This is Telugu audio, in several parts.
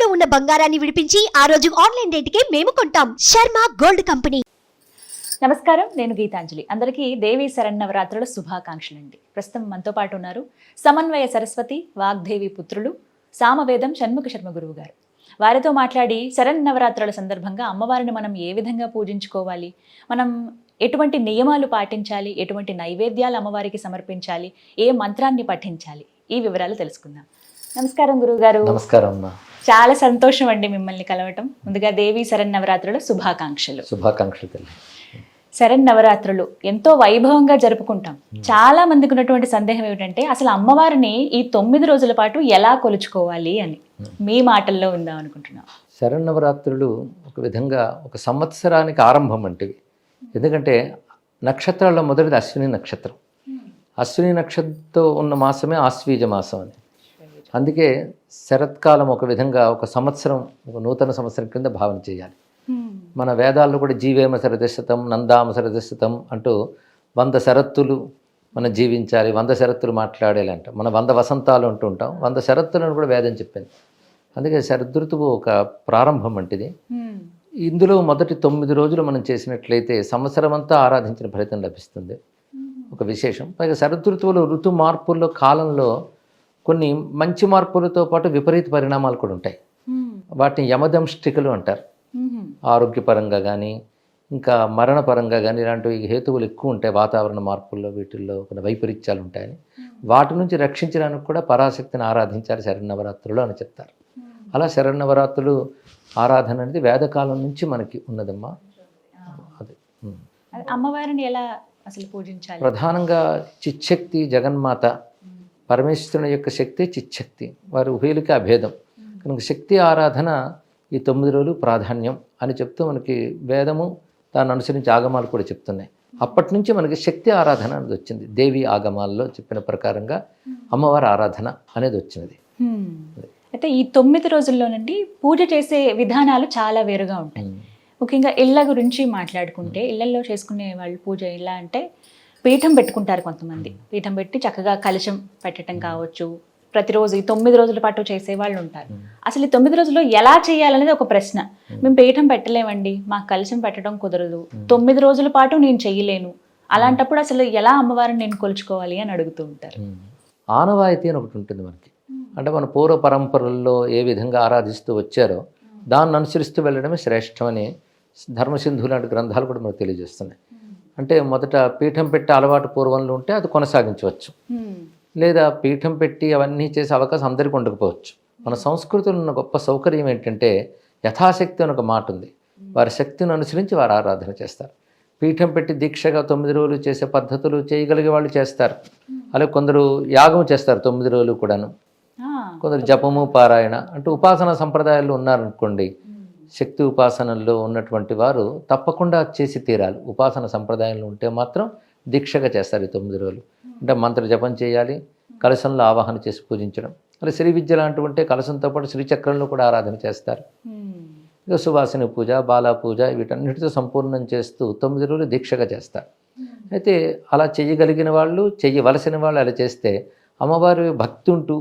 తాకట్టులో ఉన్న బంగారాన్ని విడిపించి ఆ రోజు ఆన్లైన్ రేటుకే మేము కొంటాం. Sharma gold company. నమస్కారం, నేను గీతాంజలి. అందరికీ దేవి శరన్నవరాత్రుల శుభాకాంక్షలు అండి. ప్రస్తుతం మనతో పాటు ఉన్నారు సమన్వయ సరస్వతి వాగ్దేవి పుత్రులు సామవేదం షణ్ముఖ శర్మ గురువు గారు. వారితో మాట్లాడి శరన్నవరాత్రుల సందర్భంగా అమ్మవారిని మనం ఏ విధంగా పూజించుకోవాలి, మనం ఎటువంటి నియమాలు పాటించాలి, ఎటువంటి నైవేద్యాలు అమ్మవారికి సమర్పించాలి, ఏ మంత్రాన్ని పఠించాలి, ఈ వివరాలు తెలుసుకుందాం. నమస్కారం గురువు గారు. నమస్కారం అమ్మా. చాలా సంతోషం అండి మిమ్మల్ని కలవటం. ముందుగా దేవి శరన్నవరాత్రుల శుభాకాంక్షలు. శుభాకాంక్షలు తల్లి. శరన్నవరాత్రులు ఎంతో వైభవంగా జరుపుకుంటాం. చాలా మందికి ఉన్నటువంటి సందేహం ఏమిటంటే అసలు అమ్మవారిని ఈ 9 రోజుల పాటు ఎలా కొలుచుకోవాలి అని మీ మాటల్లో ఉందాం అనుకుంటున్నాం. శరన్నవరాత్రులు ఒక విధంగా ఒక సంవత్సరానికి ఆరంభం వంటివి. ఎందుకంటే నక్షత్రాల్లో మొదటిది అశ్విని నక్షత్రం. అశ్విని నక్షత్రంతో ఉన్న మాసమే ఆశ్వీజ మాసం అని. అందుకే శరత్కాలం ఒక విధంగా ఒక సంవత్సరం, ఒక నూతన సంవత్సరం కింద భావన చేయాలి. మన వేదాల్లో కూడా జీవేమ శరదశతం నందామ శరదశతం అంటూ 100 శరత్తులు మనం జీవించాలి, 100 శరత్తులు మాట్లాడాలి అంట. మనం 100 వసంతాలు అంటూ ఉంటాం, 100 శరత్తులను కూడా వేదం చెప్పింది. అందుకే శరదృతువు ఒక ప్రారంభం వంటిది. ఇందులో మొదటి 9 రోజులు మనం చేసినట్లయితే సంవత్సరం అంతా ఆరాధించిన ఫలితం లభిస్తుంది. ఒక విశేషం. పైగా శరదృతువులో ఋతు మార్పుల్లో కాలంలో కొన్ని మంచి మార్పులతో పాటు విపరీత పరిణామాలు కూడా ఉంటాయి. వాటిని యమదంష్టికలు అంటారు. ఆరోగ్యపరంగా కానీ ఇంకా మరణపరంగా కానీ ఇలాంటివి హేతువులు ఎక్కువ ఉంటాయి. వాతావరణ మార్పుల్లో వీటిల్లో కొన్ని వైపరీత్యాలు ఉంటాయని వాటి నుంచి రక్షించడానికి కూడా పరాశక్తిని ఆరాధించాలి శరన్నవరాత్రులు అని చెప్తారు. అలా శరన్నవరాత్రులు ఆరాధన అనేది వేదకాలం నుంచి మనకి ఉన్నదమ్మా. అది అమ్మవారిని ఎలా అసలు పూజించాలి? ప్రధానంగా చిచ్చక్తి జగన్మాత, పరమేశ్వరుని యొక్క శక్తి చిచ్చక్తి, వారి ఉభయులకి అభేదం కనుక శక్తి ఆరాధన ఈ 9 రోజులు ప్రాధాన్యం అని చెప్తూ మనకి వేదము దాన్ని అనుసరించి ఆగమాలు కూడా చెప్తున్నాయి. అప్పటి నుంచి మనకి శక్తి ఆరాధన అనేది వచ్చింది. దేవి ఆగమాల్లో చెప్పిన ప్రకారంగా అమ్మవారి ఆరాధన అనేది వచ్చినది. అయితే ఈ 9 రోజుల్లోనండి పూజ చేసే విధానాలు చాలా వేరుగా ఉంటాయి. ముఖ్యంగా ఇళ్ళ గురించి మాట్లాడుకుంటే ఇళ్లలో చేసుకునే వాళ్ళు పూజ ఎలా అంటే పీఠం పెట్టుకుంటారు కొంతమంది. పీఠం పెట్టి చక్కగా కలశం పెట్టడం కావచ్చు. ప్రతిరోజు ఈ 9 రోజుల పాటు చేసే వాళ్ళు ఉంటారు. అసలు ఈ 9 రోజుల్లో ఎలా చేయాలనేది ఒక ప్రశ్న. మేము పీఠం పెట్టలేమండి, మాకు కలశం పెట్టడం కుదరదు, 9 రోజుల పాటు నేను చెయ్యలేను, అలాంటప్పుడు అసలు ఎలా అమ్మవారిని నేను కొలుచుకోవాలి అని అడుగుతూ ఉంటారు. ఆనవాయితీ అని ఒకటి ఉంటుంది మనకి. అంటే మన పూర్వ పరంపరల్లో ఏ విధంగా ఆరాధిస్తూ వచ్చారో దాన్ని అనుసరిస్తూ వెళ్ళడమే శ్రేష్టమని ధర్మసింధు లాంటి గ్రంథాలు కూడా మనకు తెలియజేస్తున్నాయి. అంటే మొదట పీఠం పెట్టే అలవాటు పూర్వంలో ఉంటే అది కొనసాగించవచ్చు, లేదా పీఠం పెట్టి అవన్నీ చేసే అవకాశం అందరికీ ఉండకపోవచ్చు. మన సంస్కృతిలో ఉన్న గొప్ప సౌకర్యం ఏంటంటే యథాశక్తి అని ఒక మాట ఉంది. వారి శక్తిని అనుసరించి వారు ఆరాధన చేస్తారు. పీఠం పెట్టి దీక్షగా 9 రోజులు చేసే పద్ధతులు చేయగలిగే వాళ్ళు చేస్తారు. అలాగే కొందరు యాగం చేస్తారు 9 రోజులు కూడాను. కొందరు జపము పారాయణ అంటే ఉపాసన సంప్రదాయాల్లో ఉన్నారనుకోండి, శక్తి ఉపాసనల్లో ఉన్నటువంటి వారు తప్పకుండా చేసి తీరాలి. ఉపాసన సంప్రదాయంలో ఉంటే మాత్రం దీక్షగా చేస్తారు ఈ 9 రోజులు. అంటే మంత్ర జపం చేయాలి, కలశంలో ఆవాహన చేసి పూజించడం. అలా శ్రీ విద్య లాంటివి ఉంటే కలశంతో పాటు శ్రీచక్రంలో కూడా ఆరాధన చేస్తారు. ఇక సువాసిని పూజ, బాలా పూజ వీటన్నిటితో సంపూర్ణం చేస్తూ 9 రోజులు దీక్షగా చేస్తారు. అయితే అలా చేయగలిగిన వాళ్ళు, చెయ్యవలసిన వాళ్ళు అలా చేస్తే అమ్మవారి భక్తి ఉంటూ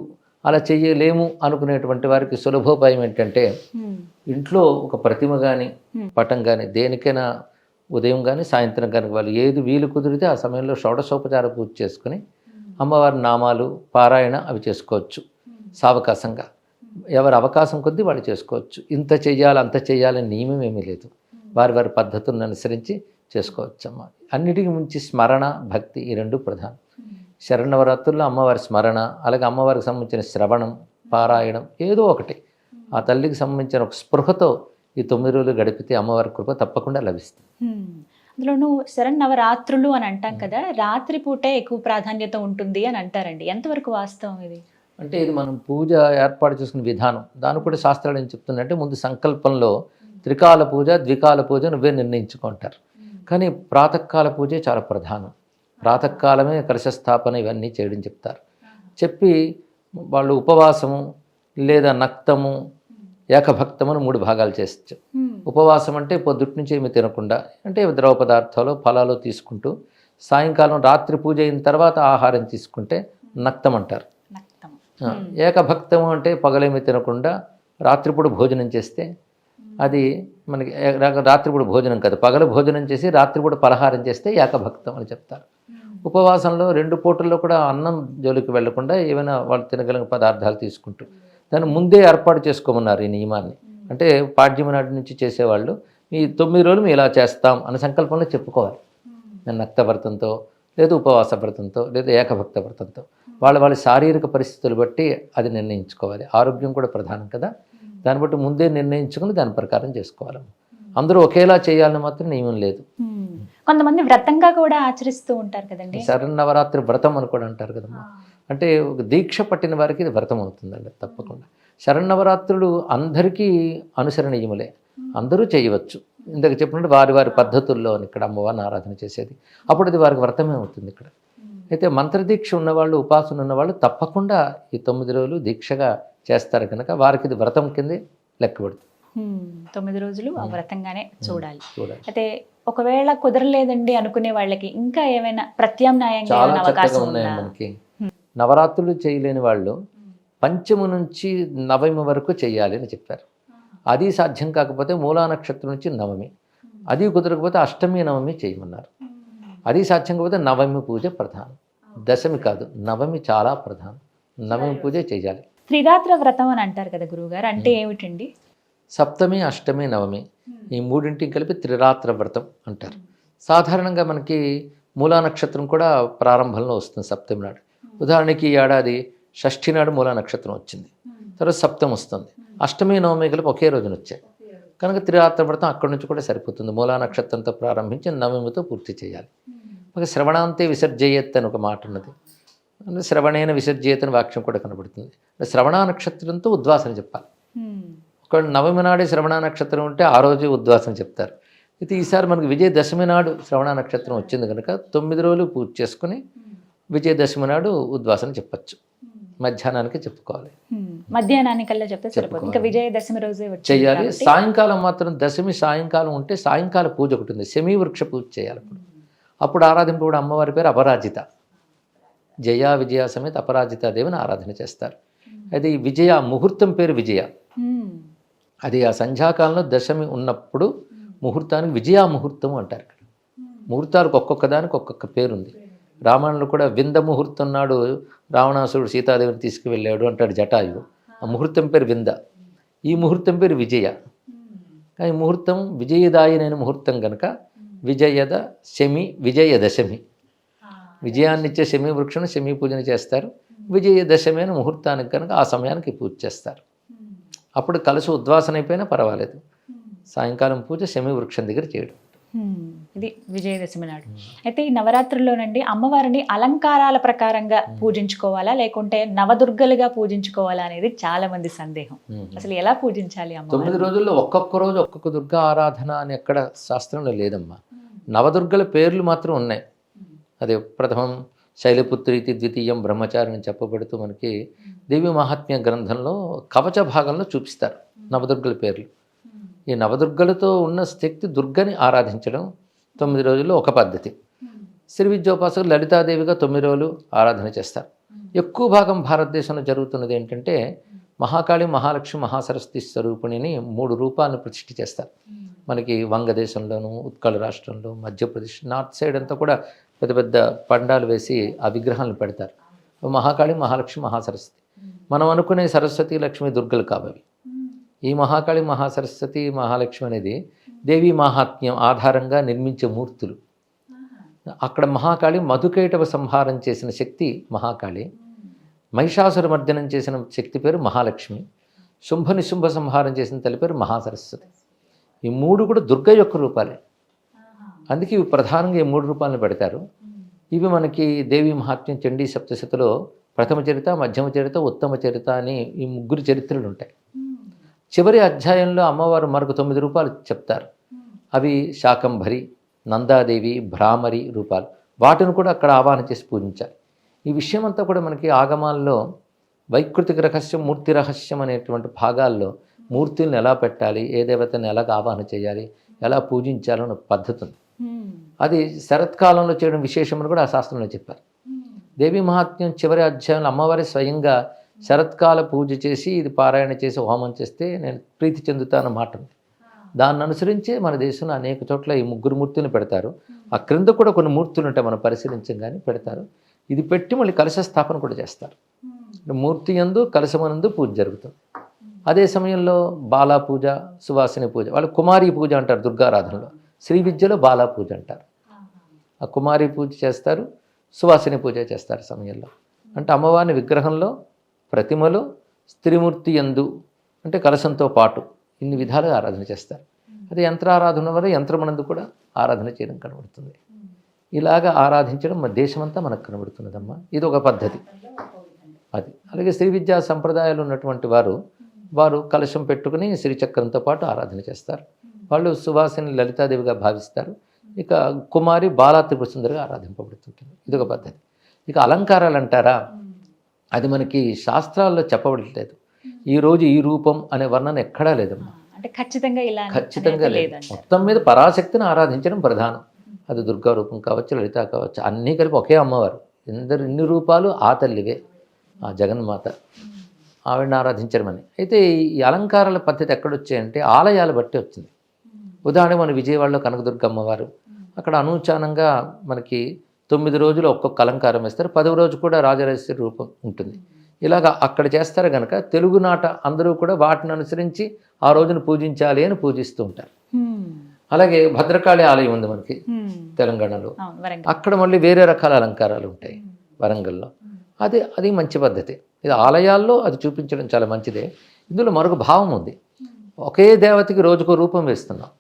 అలా చెయ్యలేము అనుకునేటువంటి వారికి సులభోపాయం ఏంటంటే ఇంట్లో ఒక ప్రతిమ కానీ పటం కానీ దేనికైనా ఉదయం కానీ సాయంత్రం కానీ వాళ్ళు ఏది వీలు కుదిరితే ఆ సమయంలో షోడశోపచార పూజ చేసుకుని అమ్మవారి నామాలు పారాయణ అవి చేసుకోవచ్చు. సావకాశంగా ఎవరి అవకాశం కొద్దీ వాళ్ళు చేసుకోవచ్చు. ఇంత చెయ్యాలి అంత చెయ్యాలని నియమం ఏమీ లేదు. వారి వారి పద్ధతులను అనుసరించి చేసుకోవచ్చు అమ్మ. అన్నిటికీ మించి స్మరణ, భక్తి ఈ 2 ప్రధానం. శరన్నవరాత్రుల్లో అమ్మవారి స్మరణ, అలాగే అమ్మవారికి సంబంధించిన శ్రవణం, పారాయణం ఏదో ఒకటి ఆ తల్లికి సంబంధించిన ఒక స్పృహతో ఈ 9 రోజులు గడిపితే అమ్మవారి కృప తప్పకుండా లభిస్తుంది. అందులోనూ శరన్నవరాత్రులు అని అంటాం కదా, రాత్రి పూటే ఎక్కువ ప్రాధాన్యత ఉంటుంది అని అంటారండి. ఎంతవరకు వాస్తవం ఇది? అంటే ఇది మనం పూజ ఏర్పాటు చేసుకునే విధానం. దాని కూడా శాస్త్రాలు ఏం చెప్తుందంటే ముందు సంకల్పంలో త్రికాల పూజ, ద్వికాల పూజ నువ్వే నిర్ణయించుకుంటారు. కానీ ప్రాతకాల పూజే చాలా ప్రధానం. ప్రాతకాలమే కలశస్థాపన ఇవన్నీ చేయడం చెప్తారు. చెప్పి వాళ్ళు ఉపవాసము లేదా నక్తము ఏకభక్తం అని 3 భాగాలు చేస్తారు. ఉపవాసం అంటే పొద్దుటి నుంచి ఏమి తినకుండా, అంటే ద్రవ పదార్థాలు ఫలాలు తీసుకుంటూ సాయంకాలం రాత్రి పూజ అయిన తర్వాత ఆహారం తీసుకుంటే నక్తం అంటారు. ఏకభక్తము అంటే పగలేమి తినకుండా రాత్రిపూట భోజనం చేస్తే అది మనకి రాత్రిపూట భోజనం కాదు, పగలు భోజనం చేసి రాత్రిపూట పలహారం చేస్తే ఏకభక్తం అని చెప్తారు. ఉపవాసంలో 2 పూటల్లో కూడా అన్నం జోలికి వెళ్లకుండా ఏమైనా వాళ్ళు తినగలిగిన పదార్థాలు తీసుకుంటూ దాన్ని ముందే ఏర్పాటు చేసుకోమన్నారు ఈ నియమాన్ని. అంటే పాడ్యమి నాటి నుంచి చేసేవాళ్ళు ఈ 9 రోజులు మేము ఇలా చేస్తాం అనే సంకల్పంలో చెప్పుకోవాలి. నేను నక్త వ్రతంతో, లేదా ఉపవాస వ్రతంతో, లేదా ఏకభక్త వ్రతంతో వాళ్ళ శారీరక పరిస్థితులు బట్టి అది నిర్ణయించుకోవాలి. ఆరోగ్యం కూడా ప్రధానం కదా, దాన్ని బట్టి ముందే నిర్ణయించుకుని దాని ప్రకారం చేసుకోవాలి. అందరూ ఒకేలా చేయాలని మాత్రం నియమం లేదు. కొంతమంది వ్రతంగా కూడా ఆచరిస్తూ ఉంటారు కదండి. శరన్నవరాత్రి వ్రతం అని కూడా అంటారు కదమ్మా. అంటే ఒక దీక్ష పట్టిన వారికి ఇది వ్రతం అవుతుందండి తప్పకుండా. శరన్నవరాత్రులు అందరికీ అనుసరణీయములే, అందరూ చేయవచ్చు. ఇందాక చెప్పినట్టు వారి పద్ధతుల్లో ఇక్కడ అమ్మవారిని ఆరాధన చేసేది, అప్పుడు అది వారికి వ్రతమే అవుతుంది ఇక్కడ. అయితే మంత్రదీక్ష ఉన్నవాళ్ళు, ఉపాసన ఉన్నవాళ్ళు తప్పకుండా ఈ 9 రోజులు దీక్షగా చేస్తారు కనుక వారికి ఇది వ్రతం కిందే లెక్కబడుతుంది. 9 రోజులు ఆ వ్రతంగానే చూడాలి. అయితే ఒకవేళ కుదరలేదండి అనుకునే వాళ్ళకి ఇంకా ఏమైనా ప్రత్యామ్నాయంగా చాలా ఏమైనా చక్కగా అవకాశం ఉన్నాయి ఉందా? మనకి. నవరాత్రులు చేయలేని వాళ్ళు పంచమి నుంచి నవమి వరకు చేయాలి అని చెప్పారు. అది సాధ్యం కాకపోతే మూలా నక్షత్రం నుంచి నవమి, అది కుదరకపోతే అష్టమి నవమి చేయమన్నారు. అది సాధ్యం కాకపోతే నవమి పూజ ప్రధానం, దశమి కాదు నవమి చాలా ప్రధానం. నవమి పూజ చేయాలి. త్రిరాత్ర వ్రతం అని అంటారు కదా గురువుగారు, అంటే ఏమిటండి? సప్తమి, అష్టమి, నవమి ఈ మూడింటికి కలిపి త్రిరాత్ర వ్రతం అంటారు. సాధారణంగా మనకి మూలా నక్షత్రం కూడా ప్రారంభంలో వస్తుంది సప్తమి నాడు. ఉదాహరణకి ఈ ఏడాది షష్ఠి నాడు మూలా నక్షత్రం వచ్చింది, తర్వాత సప్తం వస్తుంది, అష్టమి నవమి కలిపి ఒకే రోజున వచ్చాయి కనుక త్రిరాత్ర వ్రతం అక్కడి నుంచి కూడా సరిపోతుంది. మూలా నక్షత్రంతో ప్రారంభించి నవమితో పూర్తి చేయాలి. ఒక శ్రవణాంతే విసర్జయత్ అని ఒక మాట ఉన్నది, అంటే శ్రవణేన విసర్జయత్ అని వాక్యం కూడా కనబడుతుంది. శ్రవణ నక్షత్రంతో ఉద్వాసన చెప్పాలి. ఒక నవమి నాడే శ్రవణ నక్షత్రం ఉంటే ఆ రోజు ఉద్వాసన చెప్తారు. అయితే ఈసారి మనకి విజయదశమి నాడు శ్రవణ నక్షత్రం వచ్చింది కనుక 9 రోజులు పూజ చేసుకుని విజయదశమి నాడు ఉద్వాసన చెప్పచ్చు. మధ్యాహ్నానికి చెప్పుకోవాలి, మధ్యాహ్నానికల్లా చెప్తే సరిపోతుంది. ఇంకా విజయదశమి రోజే చేయాలి. సాయంకాలం మాత్రం దశమి సాయంకాలం ఉంటే సాయంకాల పూజ ఒకటి ఉంది, శమీ వృక్ష పూజ చేయాలి. అప్పుడు ఆరాధింపబడే అమ్మవారి పేరు అపరాజిత. జయ విజయ సమేత అపరాజితాదేవిని ఆరాధన చేస్తారు. అది ఈ విజయ ముహూర్తం పేరు విజయ. అది ఆ సంధ్యాకాలంలో దశమి ఉన్నప్పుడు ముహూర్తానికి విజయా ముహూర్తం అంటారు. ఇక్కడ ముహూర్తాలకు ఒక్కొక్క దానికి ఒక్కొక్క పేరుంది. రామాయణంలో కూడా వింద ముహూర్తం నాడు రావణాసురుడు సీతాదేవిని తీసుకువెళ్ళాడు అంటాడు జటాయు. ఆ ముహూర్తం పేరు వింద, ఈ ముహూర్తం పేరు విజయ. కానీ ముహూర్తం విజయదాయనైన ముహూర్తం కనుక విజయద శమి విజయదశమి, విజయాన్ని ఇచ్చే శమీ వృక్షం శమీ పూజన చేస్తారు. విజయదశమి అయిన ముహూర్తానికి కనుక ఆ సమయానికి పూజ చేస్తారు. అప్పుడు కలసి ఉద్వాసన అయిపోయినా పర్వాలేదు, సాయంకాలం పూజ శమీ వృక్షం దగ్గర చేయడం. ఇది విజయదశమి నాడు. అయితే ఈ నవరాత్రుల్లోనండి అమ్మవారిని అలంకారాల ప్రకారంగా పూజించుకోవాలా లేకుంటే నవదుర్గలుగా పూజించుకోవాలా అనేది చాలా మంది సందేహం. అసలు ఎలా పూజించాలి అమ్మ? 9 రోజుల్లో ఒక్కొక్క రోజు ఒక్కొక్క దుర్గా ఆరాధన అని ఎక్కడ శాస్త్రంలో లేదమ్మా. నవదుర్గల పేర్లు మాత్రం ఉన్నాయి. అదే ప్రథమం శైలపుత్రి ద్వితీయం బ్రహ్మచారి అని చెప్పబడుతూ మనకి దేవి మహాత్మ్య గ్రంథంలో కవచ భాగంలో చూపిస్తారు నవదుర్గల పేర్లు. ఈ నవదుర్గలతో ఉన్న శక్తి దుర్గని ఆరాధించడం 9 రోజుల్లో ఒక పద్ధతి. శ్రీ విద్యోపాసకులు లలితాదేవిగా 9 రోజులు ఆరాధన చేస్తారు. ఎక్కువ భాగం భారతదేశంలో జరుగుతున్నది ఏంటంటే మహాకాళి, మహాలక్ష్మి, మహాసరస్వతి స్వరూపిణిని 3 రూపాలను ప్రతిష్ఠ చేస్తారు. మనకి వంగదేశంలోను, ఉత్కళ రాష్ట్రంలో, మధ్యప్రదేశ్ నార్త్ సైడ్ అంతా కూడా పెద్ద పెద్ద పండాలు వేసి ఆ విగ్రహాలను పెడతారు. మహాకాళి, మహాలక్ష్మి, మహాసరస్వతి. మనం అనుకునే సరస్వతి, లక్ష్మి, దుర్గలు కావవి. ఈ మహాకాళి, మహాసరస్వతి, మహాలక్ష్మి అనేది దేవీ మహాత్మ్యం ఆధారంగా నిర్మించే మూర్తులు. అక్కడ మహాకాళి మధుకైటవ సంహారం చేసిన శక్తి మహాకాళి, మహిషాసుర మర్దనం చేసిన శక్తి పేరు మహాలక్ష్మి, శుంభ నిశుంభ సంహారం చేసిన తల్లి పేరు మహాసరస్వతి. ఈ 3 కూడా దుర్గ యొక్క రూపాలే. అందుకే ఇవి ప్రధానంగా ఈ 3 రూపాలను పెడతారు. ఇవి మనకి దేవీ మహాత్మ్యం చండీ సప్తశతిలో ప్రథమ చరిత, మధ్యమ చరిత, ఉత్తమ చరిత అని ఈ 3 చరిత్రలు ఉంటాయి. చివరి అధ్యాయంలో అమ్మవారు మరొక 9 రూపాలు చెప్తారు. అవి శాకంభరి, నందాదేవి, భ్రామరి రూపాలు. వాటిని కూడా అక్కడ ఆవాహన చేసి పూజించాలి. ఈ విషయం అంతా కూడా మనకి ఆగమాల్లో వైకృతిక రహస్యం, మూర్తి రహస్యం అనేటువంటి భాగాల్లో మూర్తులను ఎలా పెట్టాలి, ఏ దేవతని ఎలా ఆవాహన చేయాలి, ఎలా పూజించాలన్న పద్ధతి ఉంది. అది శరత్కాలంలో చేయడం విశేషమని కూడా ఆ శాస్త్రంలో చెప్పారు. దేవీ మహాత్మ్యం చివరి అధ్యాయంలో అమ్మవారి స్వయంగా శరత్కాల పూజ చేసి ఇది పారాయణ చేసి హోమం చేస్తే నేను ప్రీతి చెందుతాను మాట ఉంది. దాన్ని అనుసరించే మన దేశంలో అనేక చోట్ల ఈ 3 మూర్తులను పెడతారు. ఆ క్రింద కూడా కొన్ని మూర్తులు ఉంటాయి, మనం పరిశీలించగానే పెడతారు. ఇది పెట్టి మళ్ళీ కలశ స్థాపన కూడా చేస్తారు. మూర్తి యందు కలశమనందు పూజ జరుగుతుంది. అదే సమయంలో బాలా పూజ, సువాసిని పూజ, వాళ్ళు కుమారి పూజ అంటారు దుర్గారాధనలో. శ్రీ విద్యలో బాలా పూజ అంటారు. ఆ కుమారి పూజ చేస్తారు, సువాసిని పూజ చేస్తారు సమయంలో. అంటే అమ్మవారిని విగ్రహంలో, ప్రతిమలో, స్త్రీమూర్తి యందు అంటే కలశంతో పాటు ఇన్ని విధాలుగా ఆరాధన చేస్తారు. అదే యంత్రారాధన వల్ల యంత్రమనందు కూడా ఆరాధన చేయడం కనబడుతుంది. ఇలాగా ఆరాధించడం మన దేశమంతా మనకు కనబడుతున్నదమ్మా. ఇది ఒక పద్ధతి. అది అలాగే శ్రీ విద్యా సంప్రదాయాలు ఉన్నటువంటి వారు కలశం పెట్టుకుని శ్రీచక్రంతో పాటు ఆరాధన చేస్తారు. వాళ్ళు సువాసిని లలితాదేవిగా భావిస్తారు. ఇక కుమారి బాలా త్రిపుర సుందరిగా ఆరాధింపబడుతుంటుంది. ఇదొక పద్ధతి. ఇక అలంకారాలు అంటారా, అది మనకి శాస్త్రాల్లో చెప్పబడలేదు. ఈరోజు ఈ రూపం అనే వర్ణన ఎక్కడా లేదమ్మా. అంటే ఖచ్చితంగా లేదు. మొత్తం మీద పరాశక్తిని ఆరాధించడం ప్రధానం. అది దుర్గా రూపం కావచ్చు, లలిత కావచ్చు, అన్నీ కలిపి ఒకే అమ్మవారు. ఇన్ని రూపాలు ఆ తల్లివే, ఆ జగన్మాత, ఆవిడని ఆరాధించడం అని. అయితే ఈ అలంకారాల పద్ధతి ఎక్కడొచ్చాయంటే ఆలయాలు బట్టి వచ్చింది. ఉదాహరణ మన విజయవాడలో కనకదుర్గ అమ్మవారు, అక్కడ అనూచానంగా మనకి 9 రోజులు ఒక్కొక్క అలంకారం వేస్తారు. 10వ రోజు కూడా రాజరాజేశ్వరి రూపం ఉంటుంది. ఇలాగ అక్కడ చేస్తారు కనుక తెలుగునాట అందరూ కూడా వాటిని అనుసరించి ఆ రోజును పూజించాలి అని పూజిస్తూ ఉంటారు. అలాగే భద్రకాళి ఆలయం ఉంది మనకి తెలంగాణలో, అక్కడ మళ్ళీ వేరే రకాల అలంకారాలు ఉంటాయి వరంగల్లో. అది మంచి పద్ధతి. ఇది ఆలయాల్లో అది చూపించడం చాలా మంచిదే. ఇందులో మరొక భావం ఉంది. ఒకే దేవతకి రోజుకో రూపం వేస్తున్నాం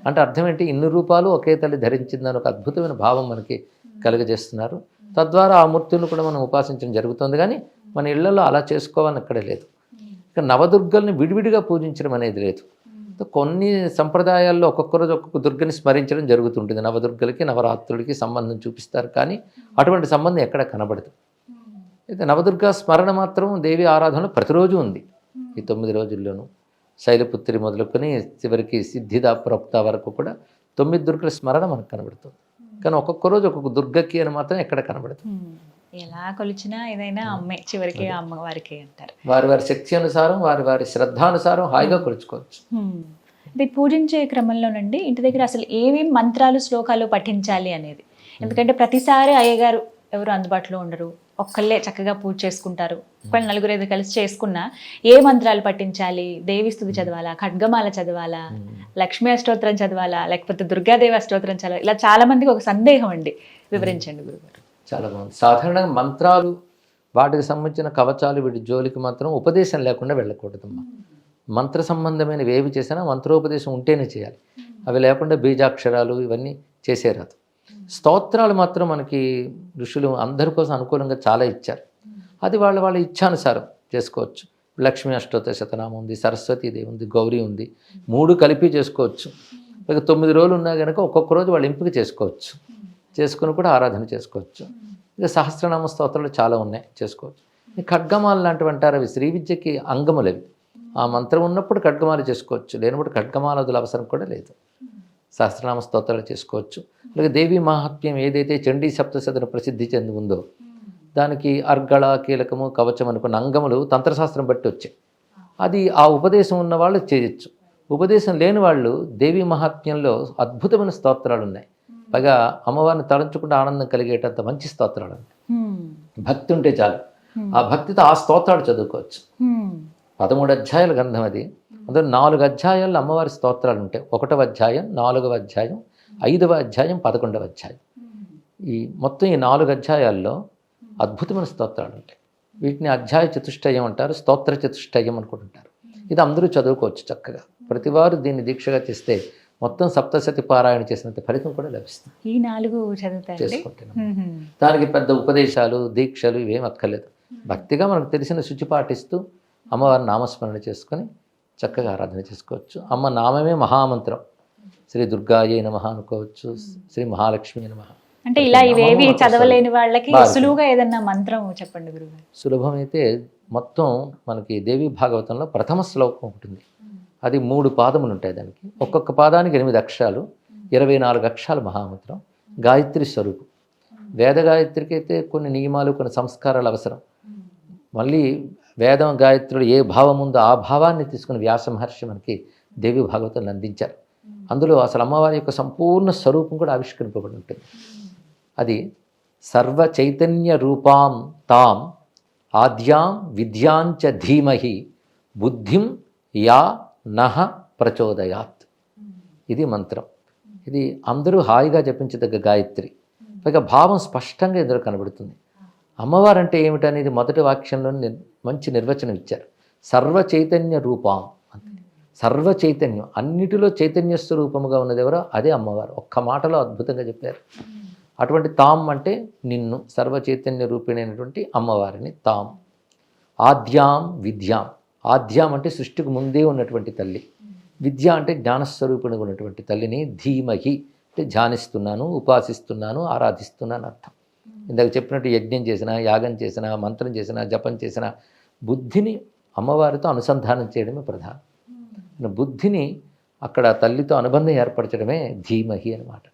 అంటే అర్థం ఏంటి, ఇన్ని రూపాలు ఒకే తల్లి ధరించిందని ఒక అద్భుతమైన భావం మనకి కలుగజేస్తున్నారు. తద్వారా ఆ మూర్తులను కూడా మనం ఉపాసించడం జరుగుతుంది. కానీ మన ఇళ్లలో అలా చేసుకోవాలని అక్కడే లేదు. ఇక నవదుర్గల్ని విడివిడిగా పూజించడం అనేది లేదు. కొన్ని సంప్రదాయాల్లో ఒక్కొక్క రోజు ఒక్కొక్క దుర్గని స్మరించడం జరుగుతుంటుంది. నవదుర్గలకి నవరాత్రులకి సంబంధం చూపిస్తారు, కానీ అటువంటి సంబంధం ఎక్కడ కనబడదు. అయితే నవదుర్గా స్మరణ మాత్రం దేవి ఆరాధనలో ప్రతిరోజు ఉంది. ఈ 9 రోజుల్లోనూ శైలపుత్రి మొదలుకొని చివరికి సిద్ధిదా ప్రోక్త వరకు కూడా 9 దుర్గల స్మరణ మనకు కనబడుతుంది. కానీ ఒక్కొక్క రోజు ఒక్కొక్క దుర్గకి అని మాత్రం ఎక్కడ కనబడదు. ఎలా కొలిచినా ఏదైనా అమ్మే, చివరికి అమ్మవారికి అంటారు. వారి శక్తి అనుసారం, వారి శ్రద్ధానుసారం హాయిగా కొలుచుకోవచ్చు. ఇది పూజించే క్రమంలోనండి ఇంటి దగ్గర అసలు ఏమేమి మంత్రాలు, శ్లోకాలు పఠించాలి అనేది. ఎందుకంటే ప్రతిసారి అయ్యగారు ఎవరు అందుబాటులో ఉండరు, ఒక్కళ్ళే చక్కగా పూజ చేసుకుంటారు. ఒకవేళ 4-5 కలిసి చేసుకున్నా ఏ మంత్రాలు పఠించాలి, దేవి స్తుతి చదవాలా, ఖడ్గమాల చదవాలా, లక్ష్మీ అష్టోత్తరం చదవాలా, లేకపోతే దుర్గాదేవి అష్టోత్తరం చదవాలా, ఇలా చాలా మందికి ఒక సందేహం అండి. వివరించండి గురుగారు. చాలా బాగుంది. సాధారణంగా మంత్రాలు, వాటికి సంబంధించిన కవచాలు, వీటి జోలికి మాత్రం ఉపదేశం లేకుండా వెళ్ళకూడదమ్మా. మంత్ర సంబంధమైనవి ఏవి చేసినా మంత్రోపదేశం ఉంటేనే చేయాలి. అవి లేకుండా బీజాక్షరాలు ఇవన్నీ చేసేరాదు. స్తోత్రాలు మాత్రం మనకి ఋషులు అందరి కోసం అనుకూలంగా చాలా ఇచ్చారు. అది వాళ్ళ ఇచ్ఛానుసారం చేసుకోవచ్చు. లక్ష్మీ అష్టోత్తర శతనామం ఉంది, సరస్వతీదేవి ఉంది, గౌరీ ఉంది, 3 కలిపి చేసుకోవచ్చు. ఇక 9 రోజులు ఉన్నా కనుక ఒక్కొక్క రోజు వాళ్ళు ఎంపిక చేసుకోవచ్చు, చేసుకుని కూడా ఆరాధన చేసుకోవచ్చు. ఇక సహస్రనామ స్తోత్రాలు చాలా ఉన్నాయి, చేసుకోవచ్చు. ఈ ఖడ్గమాలు లాంటివి అంటారు, అవి శ్రీ విద్యకి అంగములు. అవి ఆ మంత్రం ఉన్నప్పుడు ఖడ్గమాలు చేసుకోవచ్చు, లేనప్పుడు ఖడ్గమాల వదుల అవసరం కూడా లేదు. సహస్రనామ స్తోత్రాలు చేసుకోవచ్చు. అలాగే దేవీ మహాత్మ్యం ఏదైతే చండీ సప్తశతిని ప్రసిద్ధి చెంది ఉందో దానికి అర్గళ, కీలకము, కవచం అనుకున్న అంగములు తంత్రశాస్త్రం బట్టి వచ్చాయి. అది ఆ ఉపదేశం ఉన్న వాళ్ళు చేయొచ్చు. ఉపదేశం లేని వాళ్ళు దేవీ మహాత్మ్యంలో అద్భుతమైన స్తోత్రాలు ఉన్నాయి. పైగా అమ్మవారిని తలంచుకుంటే ఆనందం కలిగేటంత మంచి స్తోత్రాలు ఉన్నాయి. భక్తి ఉంటే చాలు, ఆ భక్తితో ఆ స్తోత్రాలు చదువుకోవచ్చు. 13 అధ్యాయాల గ్రంథం అది. అందులో 4 అధ్యాయాల్లో అమ్మవారి స్తోత్రాలు ఉంటాయి. 1వ అధ్యాయం, 4వ అధ్యాయం, 5వ అధ్యాయం, 11వ అధ్యాయం. ఈ మొత్తం ఈ 4 అధ్యాయాల్లో అద్భుతమైన స్తోత్రాలు ఉంటాయి. వీటిని అధ్యాయ చతుష్టయం అంటారు, స్తోత్ర చతుష్టయం అనుకుంటుంటారు. ఇది అందరూ చదువుకోవచ్చు చక్కగా. ప్రతివారు దీన్ని దీక్షగా చేస్తే మొత్తం సప్తశతి పారాయణ చేసినంత ఫలితం కూడా లభిస్తుంది. ఈ 4 చేసుకుంటున్నాం. దానికి పెద్ద ఉపదేశాలు, దీక్షలు ఇవేం అక్కర్లేదు. భక్తిగా మనకు తెలిసిన శుచి పాటిస్తూ అమ్మవారి నామస్మరణ చేసుకొని చక్కగా ఆరాధన చేసుకోవచ్చు. అమ్మ నామమే మహామంత్రం. శ్రీ దుర్గాయే నమః అనుకోవచ్చు, శ్రీ మహాలక్ష్మి నమః. అంటే ఇలా ఇవేవి చదవలేని వాళ్ళకి సులువుగా ఏదన్నా మంత్రం చెప్పండి గురుగారు. సులభమైతే మొత్తం మనకి దేవి భాగవతంలో ప్రథమ శ్లోకం ఉంటుంది. అది 3 పాదములు ఉంటాయి. దానికి ఒక్కొక్క పాదానికి 8 అక్షరాలు, 24 అక్షరాలు మహామంత్రం. గాయత్రి స్వరూపం. వేద గాయత్రికి అయితే కొన్ని నియమాలు, కొన్ని సంస్కారాలు అవసరం. మళ్ళీ వేదం గాయత్రులు ఏ భావం ఉందో ఆ భావాన్ని తీసుకుని వ్యాస మహర్షి మనకి దేవి భాగవతాన్ని అందించారు. అందులో అసలు అమ్మవారి యొక్క సంపూర్ణ స్వరూపం కూడా ఆవిష్కరింపబడి ఉంటుంది. అది సర్వ చైతన్య రూపాం తాం ఆద్యాం విద్యాంచ ధీమహి బుద్ధిం యా నహ ప్రచోదయాత్. ఇది మంత్రం. ఇది అందరూ హాయిగా జపించదగ్గ గాయత్రి. పైగా భావం స్పష్టంగా ఇందులో కనబడుతుంది. అమ్మవారంటే ఏమిటనేది మొదటి వాక్యంలో మంచి నిర్వచనం ఇచ్చారు. సర్వ చైతన్య రూపాం అంతే. సర్వ చైతన్యం, అన్నిటిలో చైతన్య స్వరూపముగా ఉన్నది ఎవరో అదే అమ్మవారు. ఒక్క మాటలో అద్భుతంగా చెప్పారు. అటువంటి తాం అంటే నిన్ను, సర్వ చైతన్య రూపిణైనటువంటి అమ్మవారిని తాం. ఆద్యాం విద్యాం, ఆద్యాం అంటే సృష్టికి ముందే ఉన్నటువంటి తల్లి, విద్య అంటే జ్ఞానస్వరూపిణిగా ఉన్నటువంటి తల్లిని ధీమహి అంటే ధ్యానిస్తున్నాను, ఉపాసిస్తున్నాను, ఆరాధిస్తున్నాను అర్థం. ఇందాక చెప్పినట్టు యజ్ఞం చేసినా, యాగం చేసినా, మంత్రం చేసినా, జపం చేసినా బుద్ధిని అమ్మవారితో అనుసంధానం చేయడమే ప్రధానం. బుద్ధిని అక్కడ తల్లితో అనుబంధం ఏర్పరచడమే ధీమహి అన్నమాట.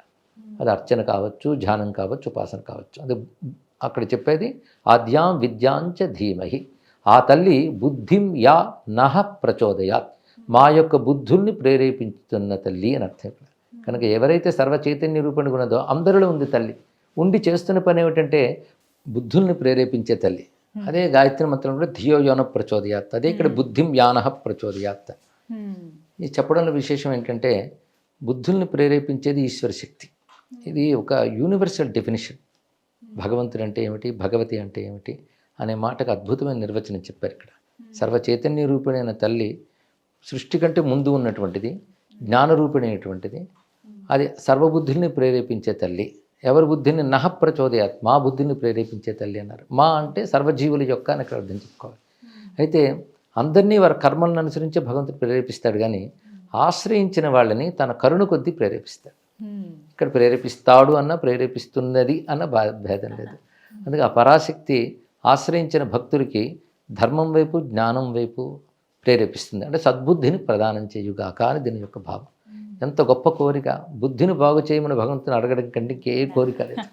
అది అర్చన కావచ్చు, ధ్యానం కావచ్చు, ఉపాసన కావచ్చు. అది అక్కడ చెప్పేది ఆద్యాం విద్యాంచ ధీమహి. ఆ తల్లి బుద్ధిం యా నహ ప్రచోదయాత్, మా యొక్క బుద్ధుల్ని ప్రేరేపించుతున్న తల్లి అని అర్థం. కనుక ఎవరైతే సర్వ చైతన్య రూపంగా ఉన్నదో అందరిలో ఉంది తల్లి. ఉండి చేస్తున్న పని ఏమిటంటే బుద్ధుల్ని ప్రేరేపించే తల్లి. అదే గాయత్రి మంత్రంలో ధియో యోన ప్రచోదయాత్, అదే ఇక్కడ బుద్ధిం యానహ ప్రచోదయాత్. ఈ చెప్పడంలో విశేషం ఏంటంటే బుద్ధుల్ని ప్రేరేపించేది ఈశ్వర శక్తి. ఇది ఒక యూనివర్సల్ డెఫినిషన్. భగవంతుడు అంటే ఏమిటి, భగవతి అంటే ఏమిటి అనే మాటకు అద్భుతమైన నిర్వచనం చెప్పారు ఇక్కడ. సర్వ చైతన్య రూపిణైన తల్లి సృష్టి కంటే ముందు ఉన్నటువంటిది, జ్ఞానరూపిణైనటువంటిది. అది సర్వబుద్ధుల్ని ప్రేరేపించే తల్లి. ఎవరి బుద్ధిని నహ ప్రచోదయాత్, మా బుద్ధిని ప్రేరేపించే తల్లి అన్నారు. మా అంటే సర్వజీవుల యొక్క అని ఇక్కడ అర్థం చెప్పుకోవాలి. అయితే అందరినీ వారి కర్మలను అనుసరించి భగవంతుడు ప్రేరేపిస్తాడు, కానీ ఆశ్రయించిన వాళ్ళని తన కరుణ కొద్దీ ప్రేరేపిస్తాడు. ఇక్కడ ప్రేరేపిస్తాడు అన్న ప్రేరేపిస్తున్నది అన్న భేదం లేదు. అందుకే ఆ పరాశక్తి ఆశ్రయించిన భక్తుడికి ధర్మం వైపు, జ్ఞానం వైపు ప్రేరేపిస్తుంది. అంటే సద్బుద్ధిని ప్రదానం చేయుగాక అని దీని యొక్క భావం. ఎంత గొప్ప కోరిక! బుద్ధిని బాగు చేయమని భగవంతుని అడగడం కంటే ఇంకే కోరిక లేదు.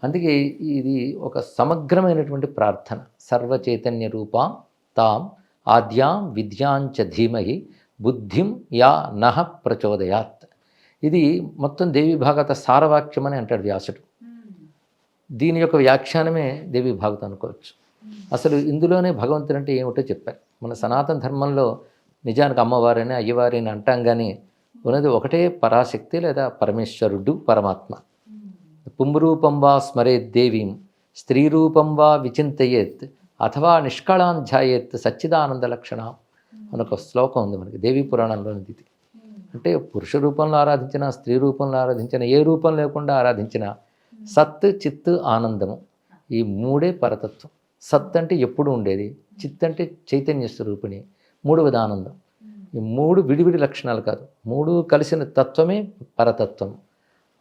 అందుకే ఇది ఒక సమగ్రమైనటువంటి ప్రార్థన. సర్వ చైతన్య రూపాం తాం ఆద్యాం విద్యాంచ ధీమహి బుద్ధిం యా నహ ప్రచోదయాత్. ఇది మొత్తం దేవి భాగవత సారవాక్యం అని అంటాడు వ్యాసుడు. దీని యొక్క వ్యాఖ్యానమే దేవి భాగవతం అనుకోవచ్చు. అసలు ఇందులోనే భగవంతుడు అంటే ఏమిటో చెప్పారు. మన సనాతన ధర్మంలో నిజానికి అమ్మవారిని, అయ్యవారిని అంటాం, కానీ ఉన్నది ఒకటే పరాశక్తి లేదా పరమేశ్వరుడు, పరమాత్మ. పుంరూపం వా స్మరేత్ దేవీం స్త్రీ రూపం వా విచింతయేత్ అథవా నిష్కళాం ధ్యాయేత్ సచ్చిదానంద లక్షణ అని ఒక శ్లోకం ఉంది మనకి దేవీ పురాణంలోని. ఇది అంటే పురుష రూపంలో ఆరాధించిన, స్త్రీ రూపంలో ఆరాధించిన, ఏ రూపం లేకుండా ఆరాధించిన సత్, చిత్, ఆనందము, ఈ మూడే పరతత్వం. సత్ అంటే ఎప్పుడు ఉండేది, చిత్ అంటే చైతన్య స్వరూపిణి, మూడవది ఆనందం. ఈ మూడు విడివిడి లక్షణాలు కాదు, మూడు కలిసిన తత్వమే పరతత్వం.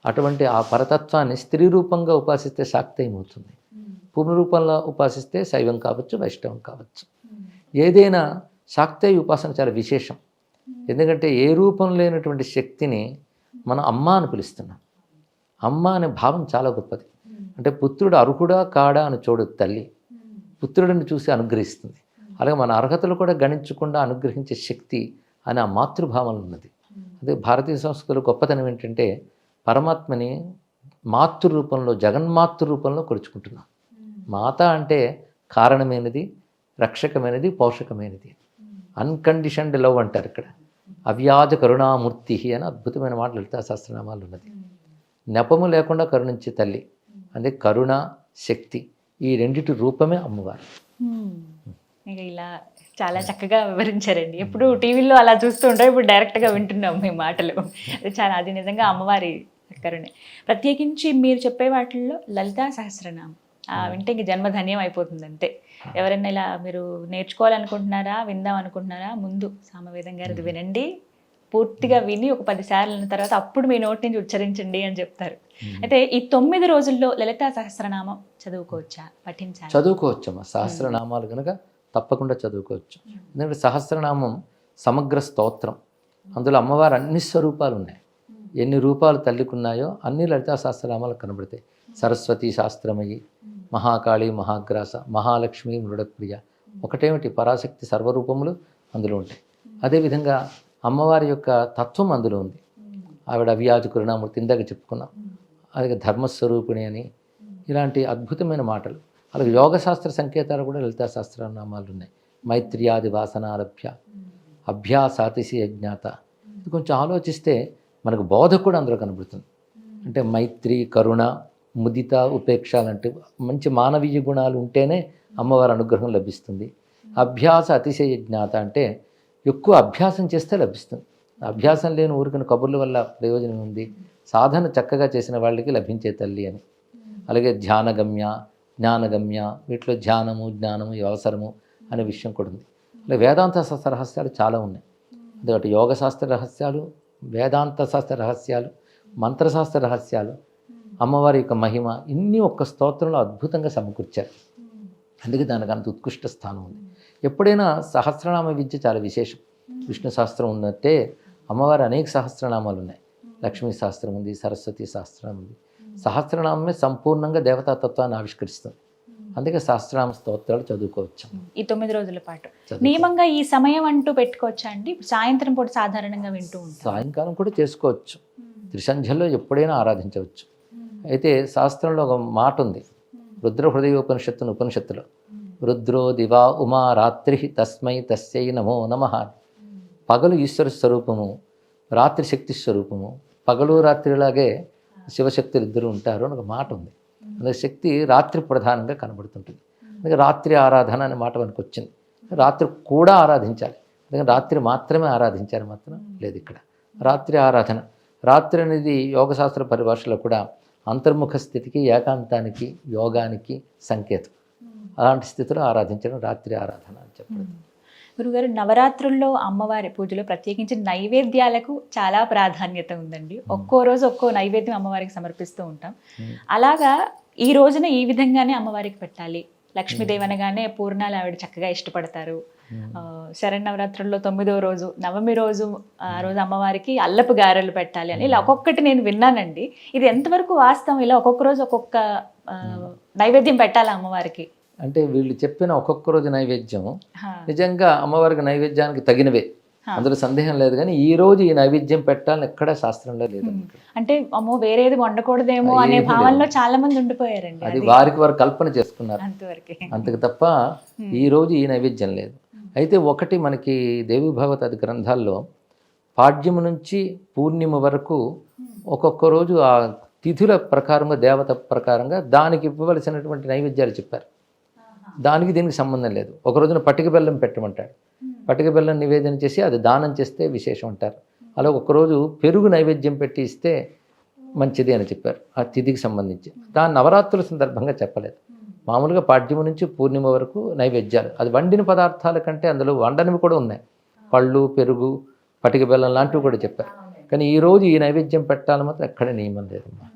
అటువంటి ఆ పరతత్వాన్ని స్త్రీ రూపంగా ఉపాసిస్తే శాక్తేయం అవుతుంది, పూర్ణ రూపంలో ఉపాసిస్తే శైవం కావచ్చు, వైష్ణవం కావచ్చు. ఏదైనా శాక్తేయ ఉపాసన చాలా విశేషం. ఎందుకంటే ఏ రూపం లేనటువంటి శక్తిని మనం అమ్మ అని పిలుస్తున్నాం. అమ్మ అనే భావం చాలా గొప్పది. అంటే పుత్రుడు అర్హుడా కాడా అని చూడదు తల్లి, పుత్రుడిని చూసి అనుగ్రహిస్తుంది. అలాగే మన అర్హతలు కూడా గణించకుండా అనుగ్రహించే శక్తి అనే ఆ మాతృభావంలో ఉన్నది. అదే భారతీయ సంస్కృతిలో గొప్పతనం ఏంటంటే పరమాత్మని మాతృ రూపంలో, జగన్మాతృ రూపంలో కొలుచుకుంటున్నాం. మాత అంటే కారణమైనది, రక్షకమైనది, పోషకమైనది. అన్కండిషన్డ్ లవ్ అంటారు ఇక్కడ. అవ్యాజ కరుణామూర్తి అని అద్భుతమైన మాట లలితా సహస్రనామాలు ఉన్నది. నెపము లేకుండా కరుణించే తల్లి, అంటే కరుణ, శక్తి, ఈ రెండిటి రూపమే అమ్మవారు. ఇంకా ఇలా చాలా చక్కగా వివరించారండి. ఎప్పుడు టీవీలో అలా చూస్తూ ఉంటాం, ఇప్పుడు డైరెక్ట్గా వింటున్నాం మీ మాటలు. అది నిజంగా అమ్మవారి కరుణే. ప్రత్యేకించి మీరు చెప్పే వాటిల్లో లలితా సహస్రనామం వింటే ఇంక జన్మధన్యం అయిపోతుంది అంతే. ఎవరైనా ఇలా మీరు నేర్చుకోవాలనుకుంటున్నారా, విందాం అనుకుంటున్నారా, ముందు సామవేదం గారిది వినండి, పూర్తిగా విని ఒక 10 సార్లు అన్న తర్వాత అప్పుడు మీ నోటి నుంచి ఉచ్చరించండి అని చెప్తారు. అయితే ఈ 9 రోజుల్లో లలితా సహస్రనామం చదువుకోవచ్చా, పఠించాలి? చదువుకోవచ్చమ్మా. సహస్రనామాలు కనుక తప్పకుండా చదువుకోవచ్చు. ఎందుకంటే సహస్రనామం సమగ్ర స్తోత్రం. అందులో అమ్మవారు అన్ని స్వరూపాలు ఉన్నాయి. ఎన్ని రూపాలు తల్లికి ఉన్నాయో అన్ని లలితా సహస్రనామాలు కనబడతాయి. సరస్వతి శాస్త్రమయి, మహాకాళి, మహాగ్రాస, మహాలక్ష్మి, మృడప్రియ, ఒకటేమిటి, పరాశక్తి సర్వరూపములు అందులో ఉంటాయి. అదేవిధంగా అమ్మవారి యొక్క తత్వం అందులో ఉంది. ఆవిడ అవ్యాజ కరుణామూర్తి, ఇందాక చెప్పుకున్నాం. అలాగే ధర్మస్వరూపిణి అని, ఇలాంటి అద్భుతమైన మాటలు. అలాగే యోగశాస్త్ర సంకేతాలు కూడా లలితా సహస్రనామాలు ఉన్నాయి. మైత్ర్యాది వాసనాలభ్య అభ్యాసాతిశయ జ్ఞాత. ఇది కొంచెం ఆలోచిస్తే మనకు బోధ కూడా అందులో కనబడుతుంది. అంటే మైత్రి, కరుణ, ముదిత, ఉపేక్ష లాంటి మంచి మానవీయ గుణాలు ఉంటేనే అమ్మవారి అనుగ్రహం లభిస్తుంది. అభ్యాస అతిశయ జ్ఞాత అంటే ఎక్కువ అభ్యాసం చేస్తే లభిస్తుంది. అభ్యాసం లేని ఊరికని కబుర్ల వల్ల ప్రయోజనం ఉంది. సాధన చక్కగా చేసిన వాళ్ళకి లభించే తల్లి అని. అలాగే ధ్యానగమ్య, జ్ఞానగమ్య, వీటిలో ధ్యానము, జ్ఞానము అవసరము అనే విషయం కూడా ఉంది. అలాగే వేదాంత శాస్త్ర రహస్యాలు చాలా ఉన్నాయి. అదొకటి యోగశాస్త్ర రహస్యాలు, వేదాంత శాస్త్ర రహస్యాలు, మంత్రశాస్త్ర రహస్యాలు, అమ్మవారి యొక్క మహిమ, ఇన్ని ఒక్క స్తోత్రంలో అద్భుతంగా సమకూర్చారు. అందుకే దానికి అంత ఉత్కృష్ట స్థానం ఉంది. ఎప్పుడైనా సహస్రనామ విద్య చాలా విశేషం. విష్ణు సహస్రం ఉన్నట్టే అమ్మవారి అనేక సహస్రనామాలు ఉన్నాయి. లక్ష్మీ సహస్రం ఉంది, సరస్వతి సహస్రం ఉంది. సహస్రనామమే సంపూర్ణంగా దేవతాతత్వాన్ని ఆవిష్కరిస్తుంది. అందుకే సహస్రనామ స్తోత్రాలు చదువుకోవచ్చు ఈ 9 రోజుల పాటు. నియమంగా ఈ సమయం అంటూ పెట్టుకోవచ్చా అండి? ఇప్పుడు సాయంత్రం పూట సాధారణంగా వింటూ ఉంటాం. సాయంకాలం కూడా చేసుకోవచ్చు. త్రిసంధ్యలో ఎప్పుడైనా ఆరాధించవచ్చు. అయితే శాస్త్రంలో ఒక మాట ఉంది, రుద్ర హృదయోపనిషత్తును ఉపనిషత్తులో, రుద్రో దివా ఉమా రాత్రి తస్మై తస్యై నమో నమః. పగలు ఈశ్వర స్వరూపము, రాత్రి శక్తి స్వరూపము. పగలు రాత్రిలాగే శివశక్తులు ఇద్దరు ఉంటారు అని ఒక మాట ఉంది. అందుకే శక్తి రాత్రి ప్రధానంగా కనబడుతుంటుంది. అందుకే రాత్రి ఆరాధన అనే మాట మనకు వచ్చింది. రాత్రి కూడా ఆరాధించాలి. అందుకని రాత్రి మాత్రమే ఆరాధించాలి మాత్రం లేదు ఇక్కడ. రాత్రి ఆరాధన, రాత్రి అనేది యోగశాస్త్ర పరిభాషలో కూడా అంతర్ముఖ స్థితికి, ఏకాంతానికి, యోగానికి సంకేతం. అలాంటి స్థితిలో ఆరాధించడం రాత్రి ఆరాధన అని చెప్పడం. గురుగారు, నవరాత్రుల్లో అమ్మవారి పూజలో ప్రత్యేకించి నైవేద్యాలకు చాలా ప్రాధాన్యత ఉందండి. ఒక్కో రోజు ఒక్కో నైవేద్యం అమ్మవారికి సమర్పిస్తూ ఉంటాం. అలాగా ఈ రోజున ఈ విధంగానే అమ్మవారికి పెట్టాలి. లక్ష్మీదేవి అనగానే పూర్ణాలు ఆవిడ చక్కగా ఇష్టపడతారు. శరన్నవరాత్రుల్లో 9వ రోజు, నవమి రోజు, ఆ రోజు అమ్మవారికి అల్లపు గారెలు పెట్టాలి అని ఇలా ఒక్కొక్కటి నేను విన్నానండి. ఇది ఎంతవరకు వాస్తవం? ఇలా ఒక్కొక్క రోజు ఒక్కొక్క నైవేద్యం పెట్టాలి అమ్మవారికి అంటే వీళ్ళు చెప్పిన ఒక్కొక్క రోజు నైవేద్యం నిజంగా అమ్మవారికి నైవేద్యానికి తగినవే, అందులో సందేహం లేదు. కానీ ఈ రోజు ఈ నైవేద్యం పెట్టాలని ఎక్కడా శాస్త్రంలో లేదు. అంటే అమ్మో వేరేది వండకూడదేమో అనే భావనలో చాలా మంది ఉండిపోయారండి. అది వారికి వారు కల్పన చేసుకున్నారు అంతవరకే, అంతకు తప్ప ఈ రోజు ఈ నైవేద్యం లేదు. అయితే ఒకటి మనకి దేవి భాగవతాది గ్రంథాల్లో పాడ్యము నుంచి పూర్ణిమ వరకు ఒక్కొక్క రోజు ఆ తిథుల ప్రకారంగా, దేవత ప్రకారంగా దానికి ఇవ్వవలసినటువంటి నైవేద్యాలు చెప్పారు. దానికి దీనికి సంబంధం లేదు. ఒక రోజున పటిక బెల్లం పెట్టమంటాడు. పటిక బెల్లం నివేదన చేసి అది దానం చేస్తే విశేషం అంటారు. అలా ఒకరోజు పెరుగు నైవేద్యం పెట్టి ఇస్తే మంచిది అని చెప్పారు ఆ తిథికి సంబంధించి. దాని నవరాత్రుల సందర్భంగా చెప్పలేదు. మామూలుగా పాడ్యము నుంచి పూర్ణిమ వరకు నైవేద్యాలు. అది వండిన పదార్థాల కంటే అందులో వండనివి కూడా ఉన్నాయి. పళ్ళు, పెరుగు, పటిక బెల్లం లాంటివి కూడా చెప్పారు. కానీ ఈరోజు ఈ నైవేద్యం పెట్టాలని మాత్రం ఎక్కడ నియమం లేదమ్మా.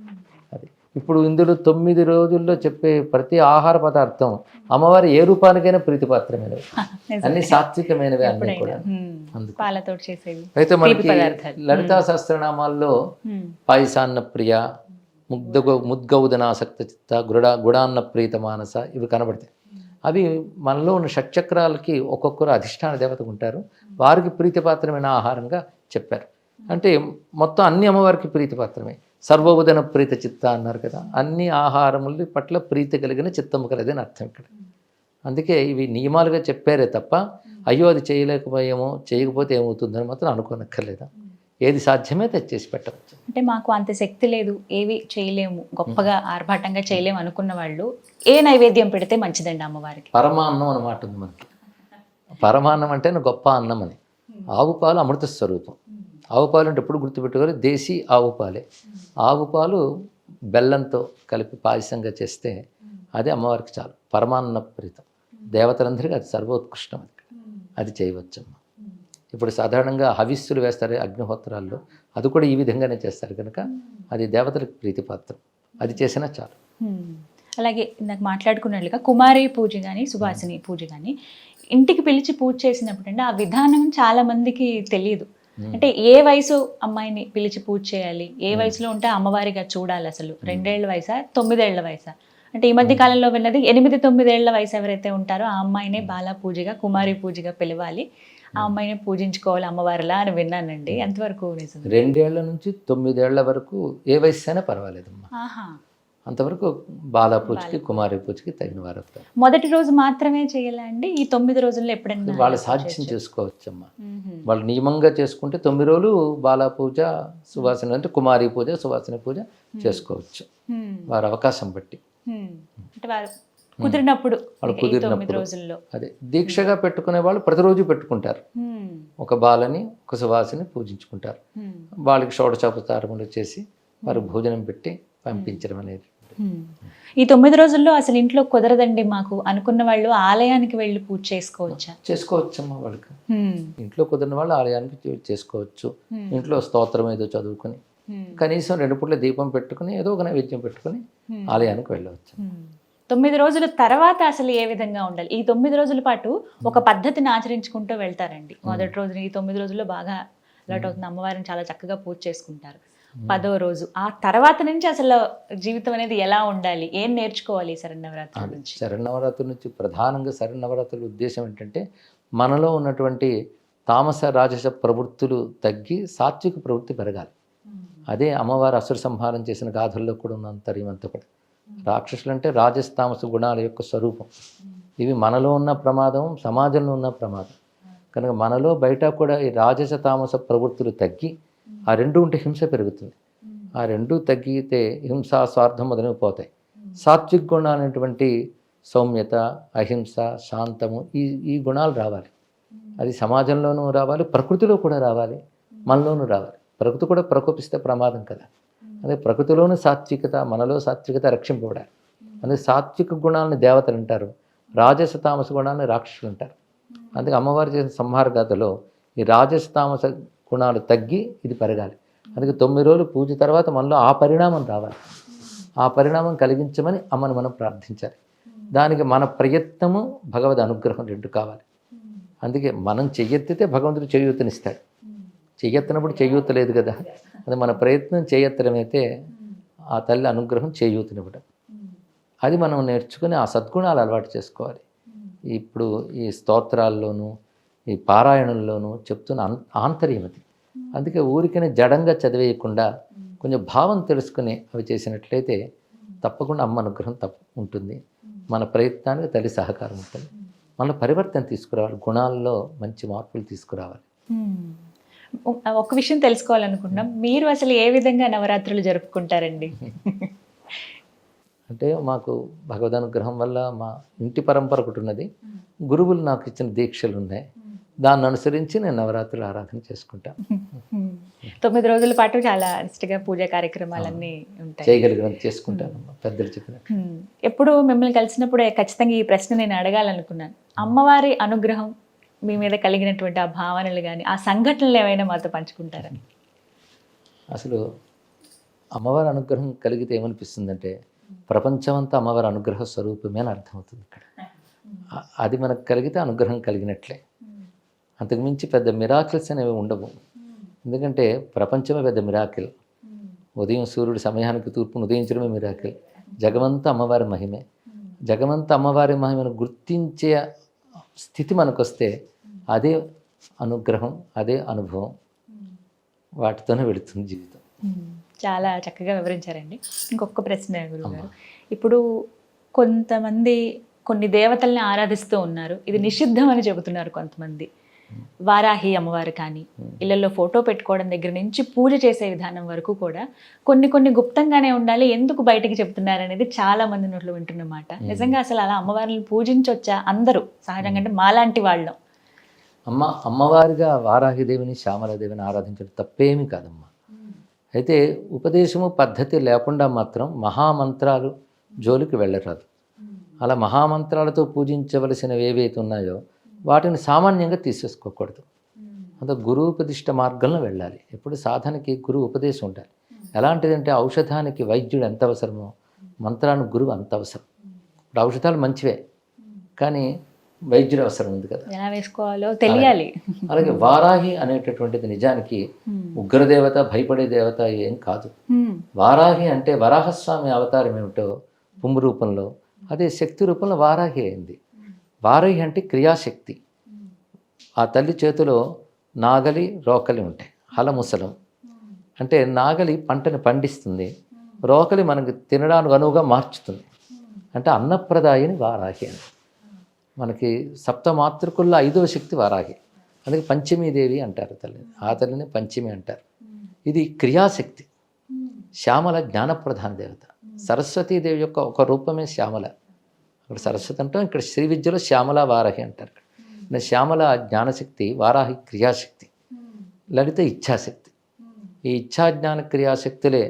అది ఇప్పుడు ఇందులో 9 రోజుల్లో చెప్పే ప్రతి ఆహార పదార్థం అమ్మవారి ఏ రూపానికైనా ప్రీతిపాత్రమైనవి, అన్ని సాత్వికమైనవి అన్నీ కూడా. పాలతో చేసేవి. అయితే మనకి లలితా సహస్రనామాల్లో పాయసాన్న ప్రియ, ముద్గౌదనాసక్త చిత్త, గుడాన్న ప్రీత మానస ఇవి కనబడతాయి. అవి మనలో ఉన్న షట్చక్రాలకి ఒక్కొక్కరు అధిష్టాన దేవతకు ఉంటారు. వారికి ప్రీతిపాత్రమైన ఆహారంగా చెప్పారు. అంటే మొత్తం అన్ని అమ్మవారికి ప్రీతిపాత్రమే. సర్వోదన ప్రీత చిత్త అన్నారు కదా, అన్ని ఆహారముల పట్ల ప్రీతి కలిగిన చిత్తము కలదని అర్థం ఇక్కడ. అందుకే ఇవి నియమాలుగా చెప్పారే తప్ప అయ్యో అది చేయలేకపోయామో, చేయకపోతే ఏమవుతుందని మాత్రం అనుకోనక్కర్లేదా. ఏది సాధ్యమే తెచ్చేసి పెట్టవచ్చు. అంటే మాకు అంత శక్తి లేదు, ఏవి చేయలేము, గొప్పగా ఆర్భాటంగా చేయలేము అనుకున్న వాళ్ళు ఏ నైవేద్యం పెడితే మంచిదండి అమ్మవారికి? పరమాన్నం అన్నమాట ఉంది మనకి. పరమాన్నం అంటే గొప్ప అన్నం అని. ఆవు పాలు అమృత స్వరూపం. ఆవు పాలు అంటే ఎప్పుడు గుర్తుపెట్టుకోవాలి, దేశీ ఆవు పాలే. ఆవు పాలు బెల్లంతో కలిపి పాయసంగా చేస్తే అది అమ్మవారికి చాలు. పరమాన్న ప్రీతం, దేవతలందరికీ అది సర్వోత్కృష్టం. అది చేయవచ్చమ్మ. ఇప్పుడు సాధారణంగా హవిస్సులు వేస్తారు అగ్నిహోత్రాల్లో, అది కూడా ఈ విధంగానే చేస్తారు కనుక అది దేవతలకు ప్రీతిపాత్రం. అది చేసినా చాలు. అలాగే ఇందాక మాట్లాడుకున్నట్లుగా కుమారి పూజ కానీ, సుభాసిని పూజ కానీ ఇంటికి పిలిచి పూజ చేసినప్పుడు అంటే ఆ విధానం చాలా మందికి తెలియదు. అంటే ఏ వయసు అమ్మాయిని పిలిచి పూజ చేయాలి, ఏ వయసులో ఉంటే అమ్మవారిగా చూడాలి, అసలు 2 ఏళ్ల వయసా 9 ఏళ్ల వయసా అంటే ఈ మధ్య కాలంలో విన్నది 8-9 ఏళ్ల వయసు ఎవరైతే ఉంటారో ఆ అమ్మాయినే బాల పూజగా కుమారి పూజగా పిలవాలి, ఆ అమ్మాయిని పూజించుకోవాలి అమ్మవారిలా అని విన్నానండి. ఎంతవరకు నిజం? 2 ఏళ్ల నుంచి 9 ఏళ్ల వరకు ఏ వయసు అయినా పర్వాలేదమ్మా. ఆహా. అంతవరకు బాలా పూజకి కుమారి పూజకి తగిన వారు అవుతారు. మొదటి రోజు మాత్రమే చేయాలా అండి? ఈ 9 రోజుల్లో ఎప్పుడైనా వాళ్ళు సాధ్యం చేసుకోవచ్చమ్మా. వాళ్ళు నియమంగా చేసుకుంటే 9 రోజులు బాలా పూజ సువాసన అంటే కుమారి పూజ సువాసన పూజ చేసుకోవచ్చు వారి అవకాశం బట్టి. అంటే వారు కుదిరినప్పుడు వాళ్ళు ఈ 9 కుదిరినప్పుడు రోజుల్లో. అదే దీక్షగా పెట్టుకునే వాళ్ళు ప్రతిరోజు పెట్టుకుంటారు. ఒక బాలని ఒక సువాసిని పూజించుకుంటారు. వాళ్ళకి షోడశోపచారములు చేసి వారు భోజనం పెట్టి పంపించడం అనేది. ఈ 9 రోజుల్లో అసలు ఇంట్లో కుదరదండి మాకు అనుకున్న వాళ్ళు ఆలయానికి వెళ్ళి పూజ చేసుకోవచ్చా? చేసుకోవచ్చమ్మా. వాళ్ళకి ఇంట్లో కుదిరిన వాళ్ళు ఆలయానికి చేసుకోవచ్చు. ఇంట్లో స్తోత్రం ఏదో చదువుకుని కనీసం 2 పూట్ల దీపం పెట్టుకుని ఏదో ఒక నైవేద్యం పెట్టుకుని ఆలయానికి వెళ్ళవచ్చు. 9 రోజుల తర్వాత అసలు ఏ విధంగా ఉండాలి? ఈ 9 రోజుల పాటు ఒక పద్ధతిని ఆచరించుకుంటూ వెళ్తారండి. మొదటి రోజున ఈ 9 రోజుల్లో బాగా అలవాటు అవుతుంది, అమ్మవారిని చాలా చక్కగా పూజ చేసుకుంటారు. 10వ రోజు ఆ తర్వాత నుంచి అసలు జీవితం అనేది ఎలా ఉండాలి, ఏం నేర్చుకోవాలి శరన్నవరాత్రి నుంచి? శరన్నవరాత్రి నుంచి ప్రధానంగా శరన్నవరాత్రుల ఉద్దేశం ఏంటంటే మనలో ఉన్నటువంటి తామస రాజస ప్రవృత్తులు తగ్గి సాత్విక ప్రవృత్తి పెరగాలి. అదే అమ్మవారు అసుర సంహారం చేసిన గాథల్లో కూడా ఉన్న అంతర్యం అంతా కూడా. రాక్షసులు అంటే రాజస తామస గుణాల యొక్క స్వరూపం. ఇవి మనలో ఉన్న ప్రమాదం, సమాజంలో ఉన్న ప్రమాదం. కనుక మనలో బయట కూడా ఈ రాజస తామస ప్రవృత్తులు తగ్గి ఆ రెండు ఉంటే హింస పెరుగుతుంది. ఆ రెండు తగ్గితే హింస స్వార్థం మొదలైపోతాయి. సాత్విక గుణాలు అనేటువంటి సౌమ్యత, అహింస, శాంతము ఈ గుణాలు రావాలి. అది సమాజంలోనూ రావాలి, ప్రకృతిలో కూడా రావాలి, మనలోనూ రావాలి. ప్రకృతి కూడా ప్రకోపిస్తే ప్రమాదం కదా. అదే ప్రకృతిలోని సాత్వికత, మనలో సాత్వికత రక్షింపబడాలి. అందుకే సాత్విక గుణాలను దేవతలు అంటారు, రాజస తామస గుణాలను రాక్షసులు అంటారు. అందుకే అమ్మవారు చేసిన సంహార గాథలో ఈ రాజస తామస గుణాలు తగ్గి ఇది పెరగాలి. అందుకే 9 రోజులు పూజ తర్వాత మనలో ఆ పరిణామం రావాలి. ఆ పరిణామం కలిగించమని అమ్మను మనం ప్రార్థించాలి. దానికి మన ప్రయత్నము భగవద్ అనుగ్రహం రెండు కావాలి. అందుకే మనం చెయ్యెత్తితే భగవంతుడు చేయూతనిస్తాడు. చెయ్యెత్తనప్పుడు చేయూత లేదు కదా. అది మన ప్రయత్నం చేయెత్తడమైతే ఆ తల్లి అనుగ్రహం చేయూతనివ్వడం. అది మనం నేర్చుకుని ఆ సద్గుణాలు అలవాటు చేసుకోవాలి. ఇప్పుడు ఈ స్తోత్రాల్లోనూ ఈ పారాయణంలోనూ చెప్తున్న ఆంతర్యం అది. అందుకే ఊరికనే జడంగా చదివేయకుండా కొంచెం భావం తెలుసుకుని అవి చేసినట్లయితే తప్పకుండా అమ్మ అనుగ్రహం ఉంటుంది. మన ప్రయత్నానికి తల్లి సహకారం ఉంటుంది. మన పరివర్తన తీసుకురావాలి, గుణాల్లో మంచి మార్పులు తీసుకురావాలి. ఒక విషయం తెలుసుకోవాలనుకుంటున్నాం, మీరు అసలు ఏ విధంగా నవరాత్రులు జరుపుకుంటారండి? అంటే మాకు భగవద్ అనుగ్రహం వల్ల మా ఇంటి పరంపర ఒకటి ఉన్నది. గురువులు నాకు ఇచ్చిన దీక్షలు ఉన్నాయి. దాన్ని అనుసరించి నేను నవరాత్రులు ఆరాధన చేసుకుంటాను. 9 రోజుల పాటు చాలా నిష్ఠగా పూజా కార్యక్రమాలన్నీ ఉంటాయి. చేయగలిగినంత చేసుకుంటాను పెద్దలు చెప్పినట్టు. ఎప్పుడు మిమ్మల్ని కలిసినప్పుడు ఖచ్చితంగా ఈ ప్రశ్న నేను అడగాలనుకున్నాను. అమ్మవారి అనుగ్రహం మీ మీద కలిగినటువంటి ఆ భావనలు కానీ ఆ సంఘటనలు ఏమైనా మాతో పంచుకుంటారని? అసలు అమ్మవారి అనుగ్రహం కలిగితే ఏమనిపిస్తుందంటే ప్రపంచమంతా అమ్మవారి అనుగ్రహ స్వరూపమే అని అర్థమవుతుంది. ఇక్కడ అది మనకు కలిగితే అనుగ్రహం కలిగినట్లే. అంతకుమించి పెద్ద మిరాకిల్స్ అనేవి ఉండవు. ఎందుకంటే ప్రపంచమే పెద్ద మిరాకిల్. ఉదయం సూర్యుడు సమయానికి తూర్పును ఉదయించడమే మిరాకిల్. జగమంతా అమ్మవారి మహిమే. జగమంతా అమ్మవారి మహిమను గుర్తించే స్థితి మనకు వస్తే అదే అనుగ్రహం, అదే అనుభవం. వాటితోనే వెళుతుంది జీవితం. చాలా చక్కగా వివరించారండి. ఇంకొక ప్రశ్న గురుగారు, ఇప్పుడు కొంతమంది కొన్ని దేవతల్ని ఆరాధిస్తూ ఉన్నారు, ఇది నిషిద్ధం అని చెబుతున్నారు కొంతమంది. వారాహి అమ్మవారు కానీ ఇళ్లలో ఫోటో పెట్టుకోవడం దగ్గర నుంచి పూజ చేసే విధానం వరకు కూడా కొన్ని గుప్తంగానే ఉండాలి, ఎందుకు బయటకి చెప్తున్నారు అనేది చాలా మంది నోట్లో వింటున్నమాట. నిజంగా అసలు అలా అమ్మవారిని పూజించొచ్చా అందరూ సహజంగా, అంటే మాలాంటి వాళ్ళం? అమ్మవారిగా వారాహిదేవిని శ్యామలాదేవిని ఆరాధించడం తప్పేమీ కాదమ్మా. అయితే ఉపదేశము పద్ధతి లేకుండా మాత్రం మహామంత్రాలు జోలికి వెళ్ళరాదు. అలా మహామంత్రాలతో పూజించవలసినవి ఏవైతే ఉన్నాయో వాటిని సామాన్యంగా తీసేసుకోకూడదు. అంత గురువుపదిష్ట మార్గంలో వెళ్ళాలి. ఎప్పుడు సాధనకి గురువు ఉపదేశం ఉండాలి. ఎలాంటిదంటే ఔషధానికి వైద్యుడు ఎంత అవసరమో మంత్రానికి గురువు అంత అవసరం. ఇప్పుడు ఔషధాలు మంచివే, కానీ వైద్యుడు అవసరం ఉంది కదా, ఎలా వేసుకోవాలో తెలియాలి. అలాగే వారాహి అనేటటువంటిది నిజానికి ఉగ్రదేవత, భయపడే దేవత ఏం కాదు. వారాహి అంటే వరాహస్వామి అవతారం ఏమిటో పుంగు రూపంలో, అదే శక్తి రూపంలో వారాహి అయింది. వారాహి అంటే క్రియాశక్తి. ఆ తల్లి చేతిలో నాగలి రోకలి ఉంటాయి, హలముసలం. అంటే నాగలి పంటని పండిస్తుంది, రోకలి మనకి తినడానికి అనువుగా మార్చుతుంది. అంటే అన్నప్రదాయని వారాహి అని. మనకి సప్తమాతృకుల్లో 5వ శక్తి వారాహి. అందుకే పంచమీదేవి అంటారు తల్లి, ఆ తల్లిని పంచమి అంటారు. ఇది క్రియాశక్తి. శ్యామల జ్ఞానప్రధాన దేవత. సరస్వతీదేవి యొక్క ఒక రూపమే శ్యామల. అక్కడ సరస్వతి అంటాం, ఇక్కడ శ్రీ విద్యలో శ్యామల వారాహి అంటారు. శ్యామల జ్ఞానశక్తి, వారాహి క్రియాశక్తి, లలిత ఇచ్ఛాశక్తి. ఈ ఇచ్ఛాజ్ఞాన క్రియాశక్తులే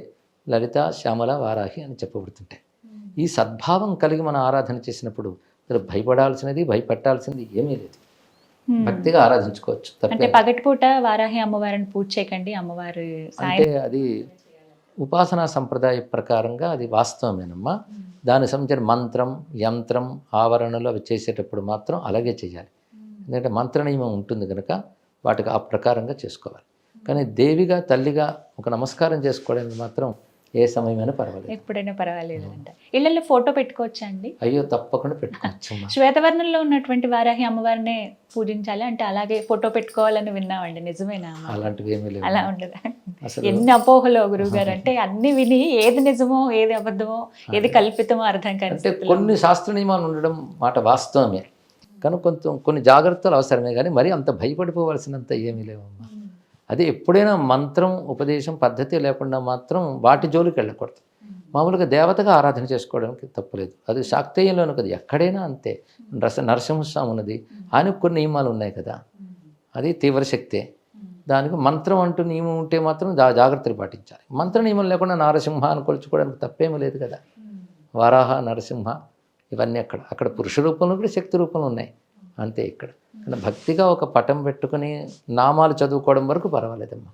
లలిత, శ్యామల, వారాహి అని చెప్పబడుతుంటాయి. ఈ సద్భావం కలిగి మనం ఆరాధన చేసినప్పుడు భయపడాల్సినది భయపెట్టాల్సింది ఏమీ లేదు. భక్తిగా ఆరాధించుకోవచ్చు. అంటే పగటిపూట వారాహి అమ్మవారిని పూజ చేయకండి, అమ్మవారి అంటే అది ఉపాసనా సంప్రదాయ ప్రకారంగా అది వాస్తవమేనమ్మా. దానికి సంబంధించిన మంత్రం, యంత్రం, ఆవరణలు అవి చేసేటప్పుడు మాత్రం అలాగే చేయాలి. ఎందుకంటే మంత్ర నియమం ఉంటుంది కనుక వాటికి ఆ ప్రకారంగా చేసుకోవాలి. కానీ దేవిగా, తల్లిగా ఒక నమస్కారం చేసుకోవడానికి మాత్రం ఏ సమయమైనా పర్వాలేదు, ఎప్పుడైనా పర్వాలేదు అంట. ఇళ్ళల్లో ఫోటో పెట్టుకోవచ్చా అండి? అయ్యో తప్పకుండా పెట్టుకోవచ్చు. శ్వేతవర్ణంలో ఉన్నటువంటి వారాహి అమ్మవారినే పూజించాలి అంటే అలాగే ఫోటో పెట్టుకోవాలని విన్నామండి, నిజమేనా? అలాంటివి ఏమీ లేవు. అలా ఉండదు. ఎన్ని అపోహలో గురువుగారు, అంటే అన్ని విని ఏది నిజమో ఏది అబద్ధమో ఏది కల్పితమో అర్థం కాదు. అంటే కొన్ని శాస్త్ర నియమాలు ఉండడం మాట వాస్తవమే, కానీ కొన్ని జాగ్రత్తలు అవసరమే. కానీ మరి అంత భయపడిపోవాల్సినంత ఏమీ లేవమ్మా. అదే ఎప్పుడైనా మంత్రం, ఉపదేశం, పద్ధతి లేకుండా మాత్రం వాటి జోలికి వెళ్ళకూడదు. మామూలుగా దేవతగా ఆరాధన చేసుకోవడానికి తప్పులేదు. అది శాక్తేయంలోనూ కదా, ఎక్కడైనా అంతే. నరసింహస్వామి ఉన్నది, ఆయనకు కొన్ని నియమాలు ఉన్నాయి కదా, అది తీవ్రశక్తే. దానికి మంత్రం అంటూ నియమం ఉంటే మాత్రం జాగ్రత్తలు పాటించాలి. మంత్ర నియమం లేకుండా నరసింహ అని కొలుచుకోవడానికి తప్పేమీ లేదు కదా. వరాహ, నరసింహ ఇవన్నీ అక్కడ పురుష రూపంలో కూడా శక్తి రూపంలో ఉన్నాయి అంతే. ఇక్కడ కానీ భక్తిగా ఒక పటం పెట్టుకుని నామాలు చదువుకోవడం వరకు పర్వాలేదమ్మా.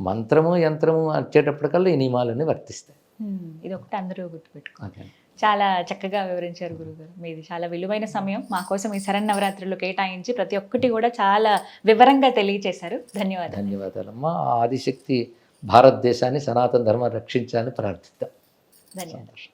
మంత్రము, యంత్రము వచ్చేటప్పటికల్లా ఈ నియమాలన్నీ వర్తిస్తాయి. ఇది ఒకటి అందరూ గుర్తుపెట్టుకోవాలి. చాలా చక్కగా వివరించారు గురుగారు. మీది చాలా విలువైన సమయం మా కోసం ఈ శరన్నవరాత్రులు కేటాయించి ప్రతి ఒక్కటి కూడా చాలా వివరంగా తెలియజేశారు. ధన్యవాదాలు. ధన్యవాదాలమ్మా. ఆదిశక్తి భారతదేశాన్ని, సనాతన ధర్మాన్ని రక్షించాలని ప్రార్థిద్దాం. ధన్యవాదాలు.